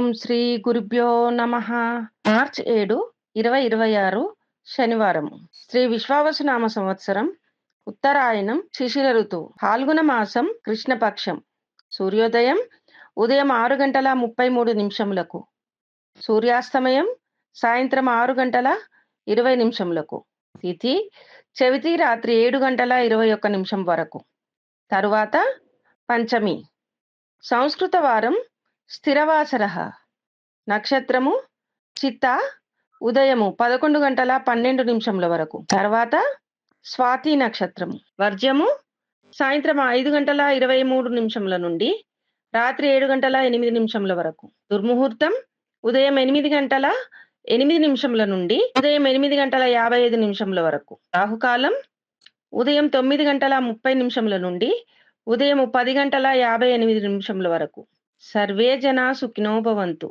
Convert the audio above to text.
ఓం శ్రీ గురుభ్యో నమః. మార్చ్ 7, 2026 శనివారం. శ్రీ విశ్వావసునామ సంవత్సరం, ఉత్తరాయణం, శిశిర ఋతువు, ఫాల్గుణ మాసం, కృష్ణపక్షం. సూర్యోదయం ఉదయం 6:33 సూర్యాస్తమయం సాయంత్రం 6:20 తిథి చవితి రాత్రి 7:21 వరకు. తరువాత పంచమి. సంస్కృత వారం స్థిరవాసర. నక్షత్రము చిత్త, ఉదయము 11:12 వరకు. తర్వాత స్వాతి నక్షత్రము. వర్జ్యము సాయంత్రం 5:23 నుండి రాత్రి 7:08 వరకు. దుర్ముహూర్తం ఉదయం 8:08 నుండి ఉదయం 8:55 వరకు. రాహుకాలం ఉదయం 9:30 నుండి ఉదయం 10:58 వరకు. సర్వే జనా సుఖినో భవంతు.